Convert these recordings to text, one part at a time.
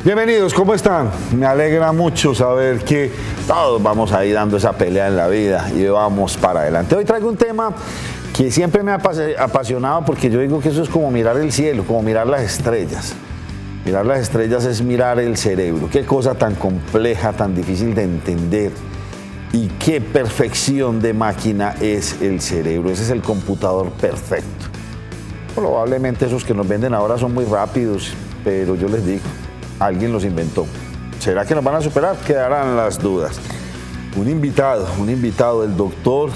Bienvenidos, ¿cómo están? Me alegra mucho saber que todos vamos ahí dando esa pelea en la vida y vamos para adelante. Hoy traigo un tema que siempre me ha apasionado porque yo digo que eso es como mirar el cielo, como mirar las estrellas. Mirar las estrellas es mirar el cerebro. Qué cosa tan compleja, tan difícil de entender y qué perfección de máquina es el cerebro. Ese es el computador perfecto. Probablemente esos que nos venden ahora son muy rápidos, pero yo les digo, alguien los inventó. ¿Será que nos van a superar? Quedarán las dudas. Un invitado, el doctor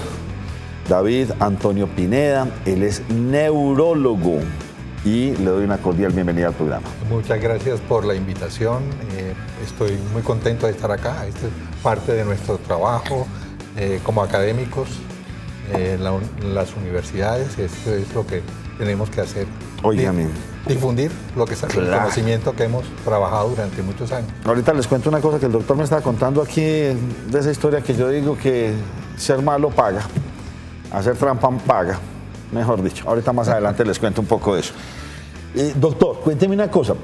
David Antonio Pineda. Él es neurólogo y le doy una cordial bienvenida al programa. Muchas gracias por la invitación. Estoy muy contento de estar acá. Esto es parte de nuestro trabajo como académicos en las universidades. Esto es lo que tenemos que hacer. Óigame. Difundir lo que es el conocimiento que hemos trabajado durante muchos años. Ahorita les cuento una cosa que el doctor me estaba contando aquí de esa historia que yo digo que ser malo paga, hacer trampa paga, mejor dicho. Ahorita más adelante les cuento un poco de eso. Doctor, cuénteme una cosa.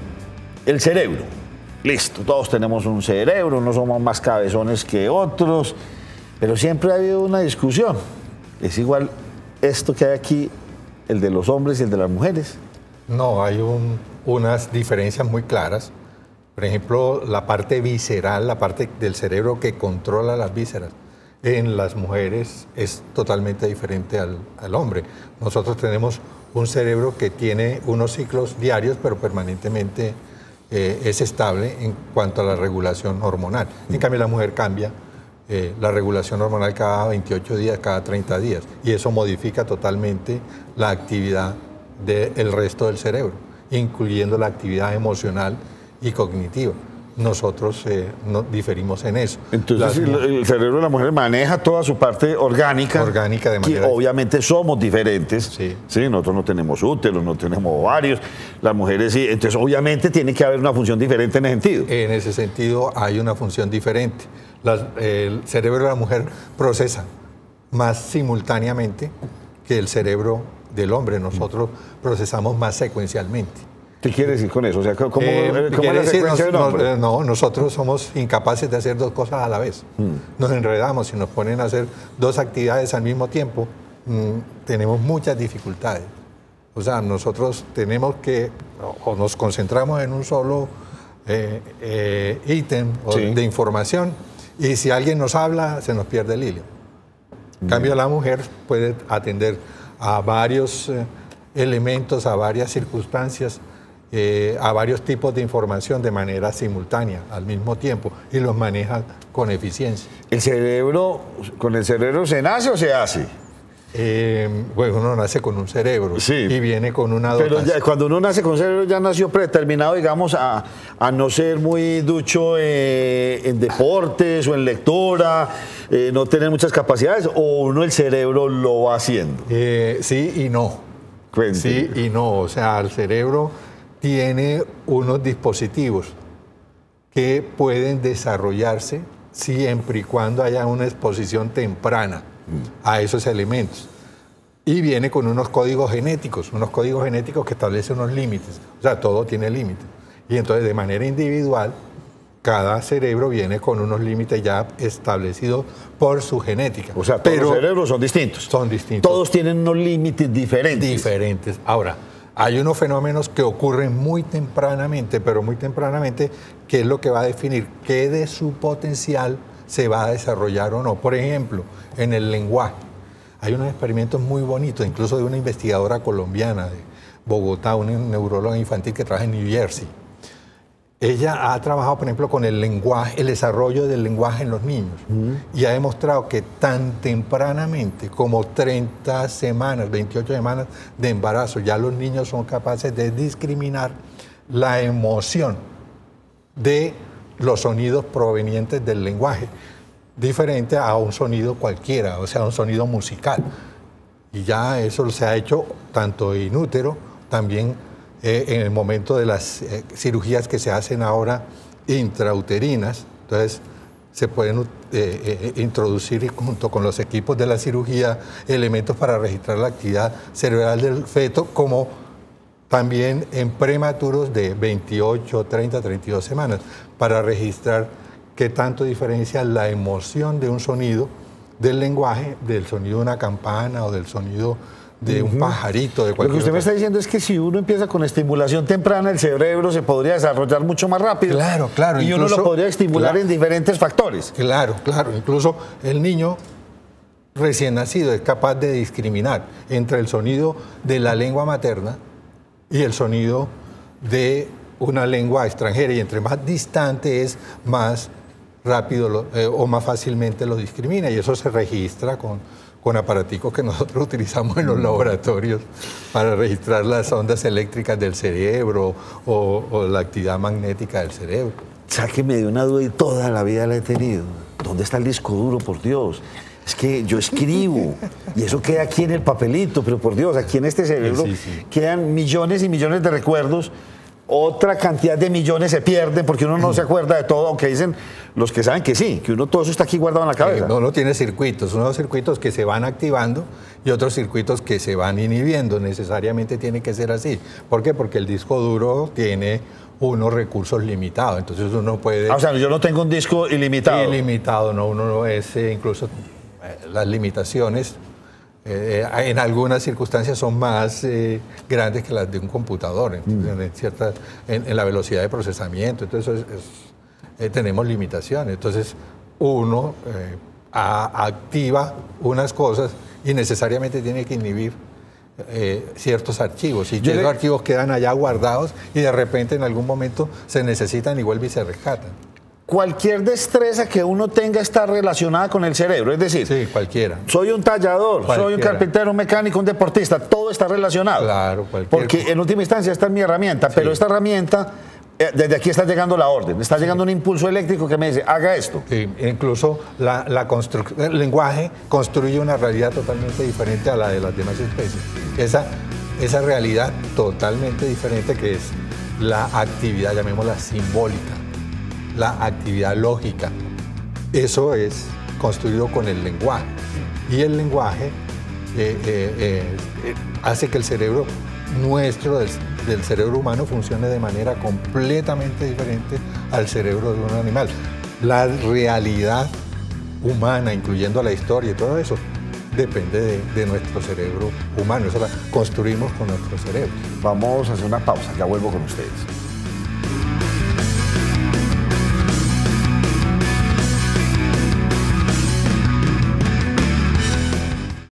El cerebro, listo, todos tenemos un cerebro, no somos más cabezones que otros, pero siempre ha habido una discusión. ¿Es igual esto que hay aquí, el de los hombres y el de las mujeres? No, hay unas diferencias muy claras. Por ejemplo, la parte visceral, la parte del cerebro que controla las vísceras, en las mujeres es totalmente diferente al hombre. Nosotros tenemos un cerebro que tiene unos ciclos diarios, pero permanentemente es estable en cuanto a la regulación hormonal. En cambio, la mujer cambia la regulación hormonal cada 28 días, cada 30 días, y eso modifica totalmente la actividad del resto del cerebro, incluyendo la actividad emocional y cognitiva. Nosotros no diferimos en eso. Entonces el cerebro de la mujer maneja toda su parte orgánica. Orgánica de manera... Que obviamente somos diferentes. Sí. Sí, nosotros no tenemos úteros, no tenemos ovarios, las mujeres sí. Entonces obviamente tiene que haber una función diferente en ese sentido. En ese sentido hay una función diferente. El cerebro de la mujer procesa más simultáneamente que el cerebro del hombre. Nosotros procesamos más secuencialmente. ¿Qué quiere decir con eso? O sea, ¿cómo es la secuencia del hombre? No, nosotros somos incapaces de hacer dos cosas a la vez. Nos enredamos y nos ponen a hacer dos actividades al mismo tiempo. Tenemos muchas dificultades. O sea, nosotros tenemos que, o nos concentramos en un solo ítem de información, y si alguien nos habla, se nos pierde el hilo. En cambio, la mujer puede atender a varios elementos, a varias circunstancias, a varios tipos de información de manera simultánea, al mismo tiempo, y los maneja con eficiencia. ¿El cerebro, con el cerebro se nace o se hace? Bueno, uno nace con un cerebro, sí, y viene con una dotación. Pero ya, cuando uno nace con un cerebro ya nació predeterminado, digamos, a no ser muy ducho en deportes o en lectura, no tener muchas capacidades, o uno el cerebro lo va haciendo. Sí y no. Cuénteme. Sí y no. O sea, el cerebro tiene unos dispositivos que pueden desarrollarse siempre y cuando haya una exposición temprana a esos elementos. Y viene con unos códigos genéticos que establecen unos límites. O sea, todo tiene límites. Y entonces, de manera individual, cada cerebro viene con unos límites ya establecidos por su genética. O sea, todos los cerebros son distintos. Son distintos. Todos tienen unos límites diferentes. Diferentes. Ahora, hay unos fenómenos que ocurren muy tempranamente, pero muy tempranamente, que es lo que va a definir qué de su potencial se va a desarrollar o no. Por ejemplo, en el lenguaje. Hay unos experimentos muy bonitos, incluso de una investigadora colombiana de Bogotá, una neuróloga infantil que trabaja en New Jersey. Ella ha trabajado, por ejemplo, con el lenguaje, el desarrollo del lenguaje en los niños, y ha demostrado que tan tempranamente como 30 semanas, 28 semanas de embarazo, ya los niños son capaces de discriminar la emoción de los sonidos provenientes del lenguaje, diferente a un sonido cualquiera, o sea, un sonido musical. Y ya eso se ha hecho tanto in útero, también en el momento de las cirugías que se hacen ahora intrauterinas. Entonces, se pueden introducir junto con los equipos de la cirugía elementos para registrar la actividad cerebral del feto como también en prematuros de 28, 30, 32 semanas, para registrar qué tanto diferencia la emoción de un sonido del lenguaje, del sonido de una campana o del sonido de un pajarito, de cualquier Lo que usted me otra. está diciendo es que si uno empieza con estimulación temprana, el cerebro se podría desarrollar mucho más rápido. Claro, claro. Y uno incluso, lo podría estimular claro, en diferentes factores. Claro, claro. Incluso el niño recién nacido es capaz de discriminar entre el sonido de la lengua materna y el sonido de una lengua extranjera. Y entre más distante es, más rápido o más fácilmente lo discrimina. Y eso se registra con aparaticos que nosotros utilizamos en los laboratorios para registrar las ondas eléctricas del cerebro o la actividad magnética del cerebro. Sáqueme de una duda y toda la vida la he tenido. ¿Dónde está el disco duro, por Dios? Es que yo escribo y eso queda aquí en el papelito, pero por Dios, aquí en este cerebro quedan millones y millones de recuerdos. Otra cantidad de millones se pierden porque uno no se acuerda de todo, aunque dicen los que saben que sí, que uno todo eso está aquí guardado en la cabeza. Uno tiene circuitos, unos circuitos que se van activando y otros circuitos que se van inhibiendo. Necesariamente tiene que ser así. ¿Por qué? Porque el disco duro tiene unos recursos limitados, entonces uno puede... O sea, yo no tengo un disco ilimitado. Ilimitado, no, uno no es, incluso las limitaciones en algunas circunstancias son más grandes que las de un computador, en la velocidad de procesamiento, entonces tenemos limitaciones. Entonces uno activa unas cosas y necesariamente tiene que inhibir ciertos archivos. Y esos archivos quedan allá guardados y de repente en algún momento se necesitan y vuelven y se rescatan. Cualquier destreza que uno tenga está relacionada con el cerebro, es decir, sí, cualquiera. Soy un tallador, soy un carpintero, un mecánico, un deportista, todo está relacionado. Claro, porque en última instancia esta es mi herramienta, pero esta herramienta, desde aquí está llegando la orden, está llegando un impulso eléctrico que me dice, haga esto. Sí, incluso el lenguaje construye una realidad totalmente diferente a la de las demás especies. Esa realidad totalmente diferente que es la actividad, llamémosla simbólica, la actividad lógica. Eso es construido con el lenguaje. Y el lenguaje hace que el cerebro nuestro, del cerebro humano, funcione de manera completamente diferente al cerebro de un animal. La realidad humana, incluyendo la historia y todo eso, depende de nuestro cerebro humano. Eso la construimos con nuestro cerebro. Vamos a hacer una pausa, ya vuelvo con ustedes.